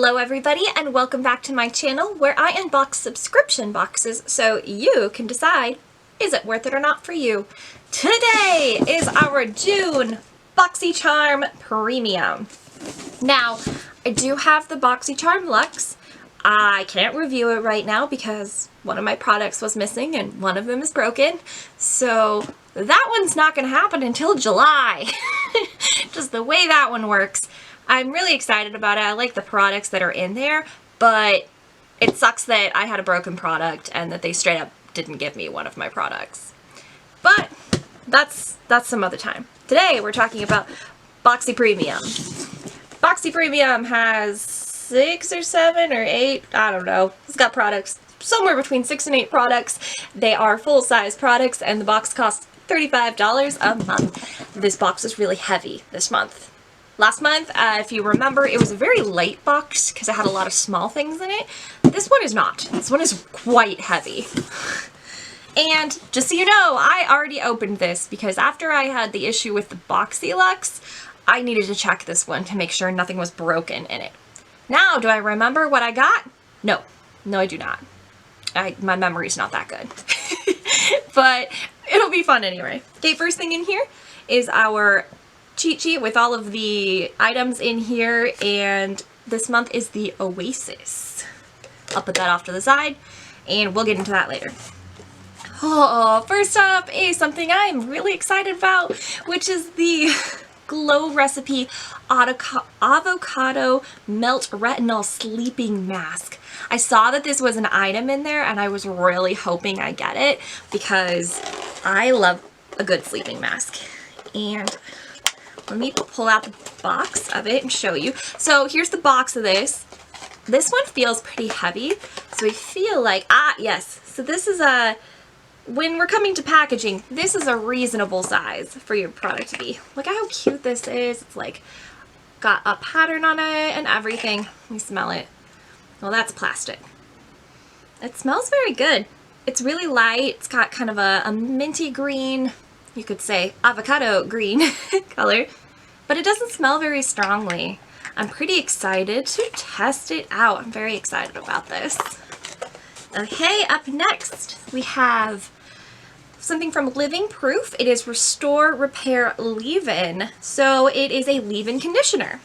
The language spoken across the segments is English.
Hello everybody and welcome back to my channel where I unbox subscription boxes so you can decide, is it worth it or not for you? Today is our June BoxyCharm Premium. Now, I do have the BoxyCharm Luxe. I can't review it right now because one of my products was missing and one of them is broken. So that one's not going to happen until July. Just the way that one works. I'm really excited about it. I like the products that are in there, but it sucks that I had a broken product and that they straight up didn't give me one of my products. But that's some other time. Today we're talking about Boxy Premium. Boxy Premium has 6 or 7 or 8, I don't know. It's got products somewhere between 6 and 8 products. They are full-size products and the box costs $35 a month. This box is really heavy this month. Last month, if you remember, it was a very light box because it had a lot of small things in it. This one is not. This one is quite heavy. And just so you know, I already opened this because after I had the issue with the BoxyLuxe, I needed to check this one to make sure nothing was broken in it. Now, do I remember what I got? No. No, I do not. My memory's not that good. But it'll be fun anyway. Okay, first thing in here is our cheat sheet with all of the items in here, and this month is the Oasis. I'll put that off to the side and we'll get into that later. Oh, first up is something I'm really excited about, which is the Glow Recipe Avocado Melt Retinol Sleeping Mask. I saw that this was an item in there and I was really hoping I get it because I love a good sleeping mask. And let me pull out the box of it and show you. So here's the box of this. This one feels pretty heavy. So I feel like, yes. So this is when we're coming to packaging, this is a reasonable size for your product to be. Look at how cute this is. It's like got a pattern on it and everything. Let me smell it. Well, that's plastic. It smells very good. It's really light. It's got kind of a minty green, you could say avocado green color, but it doesn't smell very strongly. I'm pretty excited to test it out. I'm very excited about this. Okay, up next we have something from Living Proof. It is Restore Repair Leave-In. So it is a leave-in conditioner,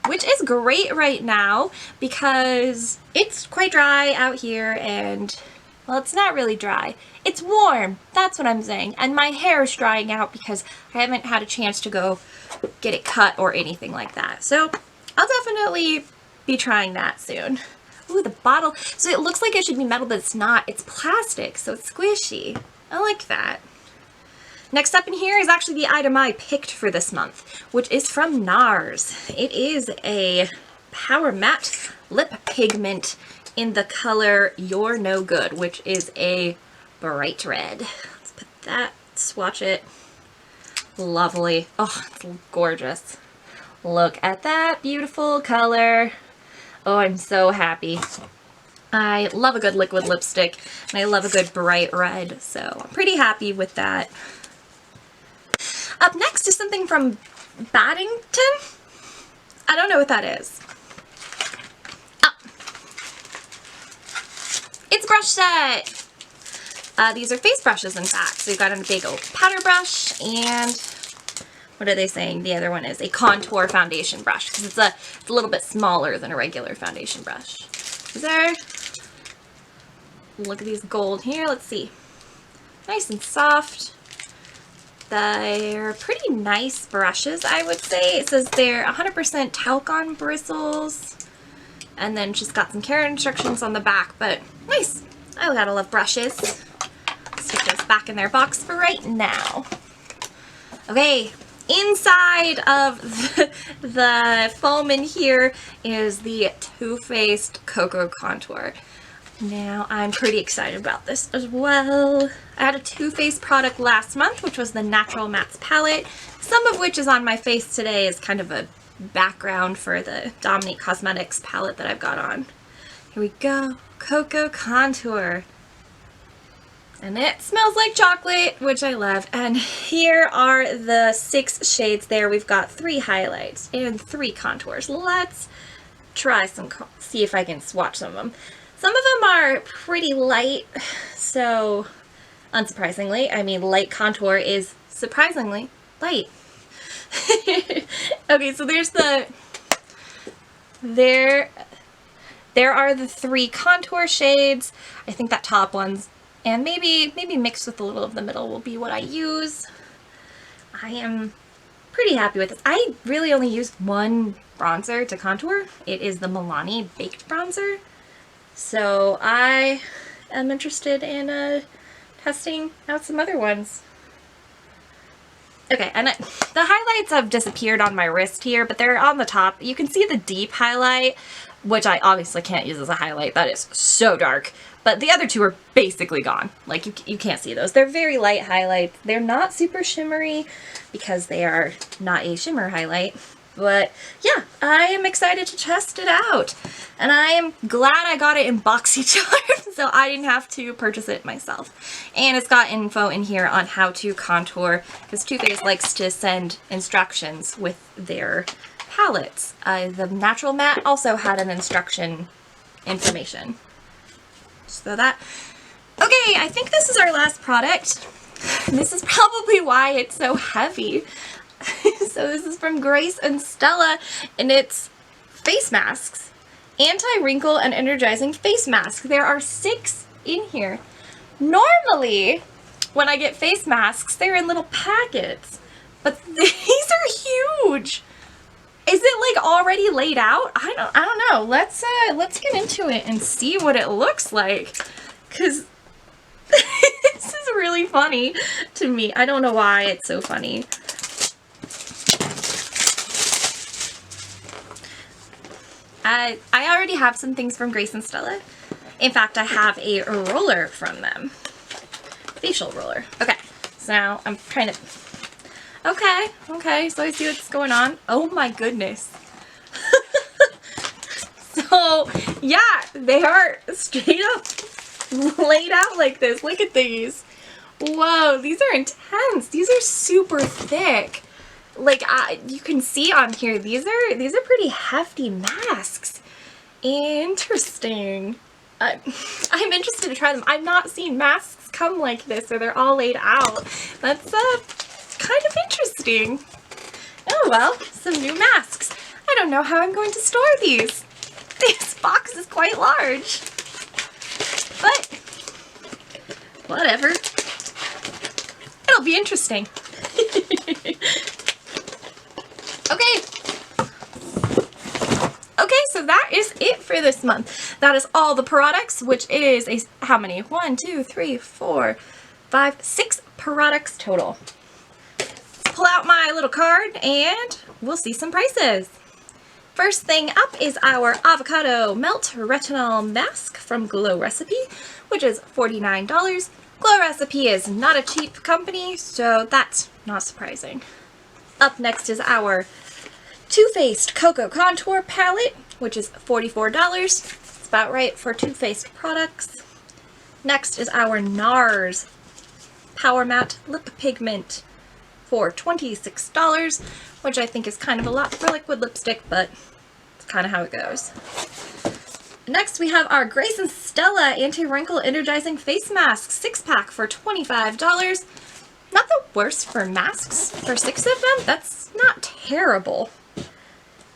which is great right now because it's quite dry out here and, well, it's not really dry. It's warm. That's what I'm saying. And my hair is drying out because I haven't had a chance to go get it cut or anything like that. So I'll definitely be trying that soon. Ooh, the bottle. So it looks like it should be metal, but it's not. It's plastic, so it's squishy. I like that. Next up in here is actually the item I picked for this month, which is from NARS. It is a Power Matte Lip Pigment in the color You're No Good, which is a bright red. Let's put that, swatch it. Lovely. Oh, it's gorgeous. Look at that beautiful color. Oh, I'm so happy. I love a good liquid lipstick and I love a good bright red, so I'm pretty happy with that. Up next is something from Paddington. I don't know what that is. It's a brush set. These are face brushes, in fact. So you've got a big old powder brush and what are they saying? The other one is a contour foundation brush because it's a little bit smaller than a regular foundation brush. Look at these gold here. Let's see. Nice and soft. They're pretty nice brushes, I would say. It says they're 100% talc on bristles. And then she's got some care instructions on the back, but nice. I gotta love brushes. Stick those back in their box for right now. Okay, inside of the foam in here is the Too Faced Cocoa Contour. Now, I'm pretty excited about this as well. I had a Too Faced product last month, which was the Natural Mattes palette, some of which is on my face today as kind of a background for the Dominique Cosmetics palette that I've got on. Here we go. Cocoa Contour. And it smells like chocolate, which I love. And here are the 6 shades there. We've got 3 highlights and 3 contours. Let's try some, see if I can swatch some of them. Some of them are pretty light, so unsurprisingly, I mean, light contour is surprisingly light. Okay, so there's there are the 3 contour shades. I think that top one's, and maybe mixed with a little of the middle will be what I use. I am pretty happy with this. I really only use one bronzer to contour. It is the Milani Baked Bronzer. So I am interested in testing out some other ones. Okay, and the highlights have disappeared on my wrist here, but they're on the top. You can see the deep highlight, which I obviously can't use as a highlight. That is so dark. But the other 2 are basically gone. Like, you can't see those. They're very light highlights. They're not super shimmery because they are not a shimmer highlight. But yeah, I am excited to test it out. And I am glad I got it in BoxyCharm so I didn't have to purchase it myself. And it's got info in here on how to contour, because Too Faced likes to send instructions with their palettes. The Natural Matte also had an instruction information. So that, okay, I think this is our last product. This is probably why it's so heavy. So this is from Grace and Stella, and it's face masks. Anti-wrinkle and energizing face mask. There are 6 in here. Normally, when I get face masks, they're in little packets, but these are huge. Is it like already laid out? I don't know. Let's get into it and see what it looks like, because this is really funny to me. I don't know why it's so funny. I already have some things from Grace and Stella. In fact, I have a roller from them. Facial roller. Okay, so now I'm trying to... Okay, so I see what's going on. Oh my goodness. So, yeah, they are straight up laid out like this. Look at these. Whoa, these are intense. These are super thick. Like, you can see on here, these are pretty hefty masks. Interesting. I'm interested to try them. I've not seen masks come like this, or they're all laid out. That's kind of interesting. Oh well, some new masks. I don't know how I'm going to store these. This box is quite large. But, whatever. It'll be interesting. Okay, so that is it for this month. That is all the products, which is how many? 1, 2, 3, 4, 5, 6 products total. Pull out my little card and we'll see some prices. First thing up is our Avocado Melt Retinol Mask from Glow Recipe, which is $49. Glow Recipe is not a cheap company, so that's not surprising. Up next is our Too Faced Cocoa Contour Palette, which is $44. It's about right for Too Faced products. Next is our NARS Power Matte Lip Pigment for $26, which I think is kind of a lot for liquid lipstick, but it's kind of how it goes. Next we have our Grace and Stella Anti-Wrinkle Energizing Face Mask 6-pack for $25. Not the worst for masks for 6 of them. That's not terrible.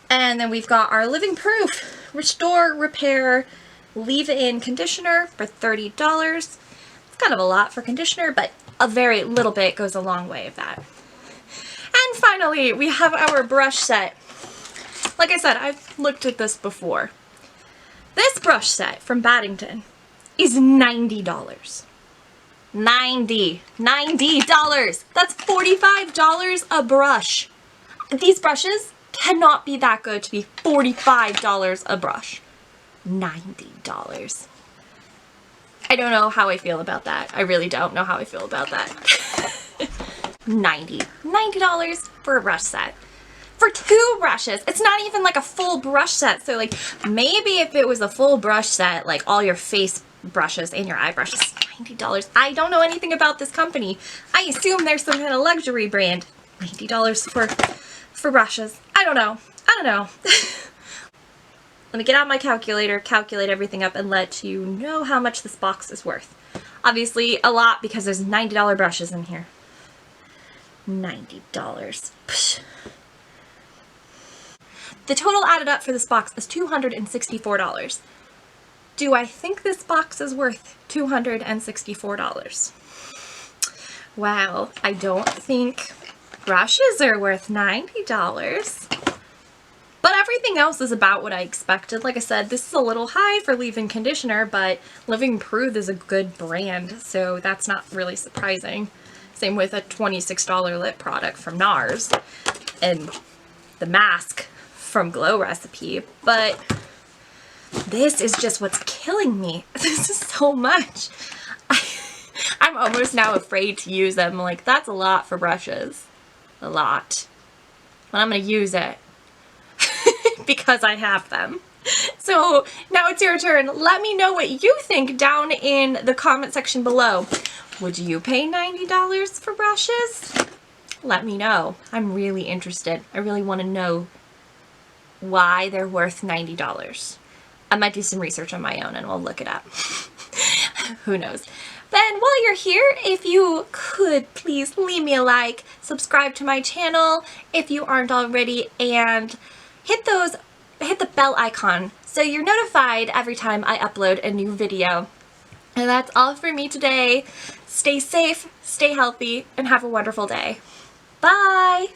And then we've got our Living Proof Restore Repair Leave-In Conditioner for $30. It's kind of a lot for conditioner, but a very little bit goes a long way of that. And finally, we have our brush set. Like I said, I've looked at this before. This brush set from Paddington is $90. $90. That's $45 a brush. These brushes cannot be that good to be $45 a brush. $90. I don't know how I feel about that. I really don't know how I feel about that. $90 for a brush set. For 2 brushes. It's not even like a full brush set. So like maybe if it was a full brush set, like all your face brushes and your eye brushes, $90. I don't know anything about this company. I assume there's some kind of luxury brand. $90 for brushes. I don't know. Let me get out my calculator, calculate everything up, and let you know how much this box is worth. Obviously, a lot because there's $90 brushes in here. $90. Psh. The total added up for this box is $264. Do I think this box is worth $264? Wow, I don't think brushes are worth $90. But everything else is about what I expected. Like I said, this is a little high for leave-in conditioner, but Living Proof is a good brand, so that's not really surprising. Same with a $26 lip product from NARS and the mask from Glow Recipe. But this is just what's killing me. This is so much. I'm almost now afraid to use them. Like, that's a lot for brushes. A lot. But I'm going to use it. Because I have them. So now it's your turn. Let me know what you think down in the comment section below. Would you pay $90 for brushes? Let me know. I'm really interested. I really want to know why they're worth $90. I might do some research on my own and we'll look it up. Who knows? Then while you're here, if you could please leave me a like, subscribe to my channel if you aren't already, and hit the bell icon so you're notified every time I upload a new video. And that's all for me today. Stay safe, stay healthy, and have a wonderful day. Bye!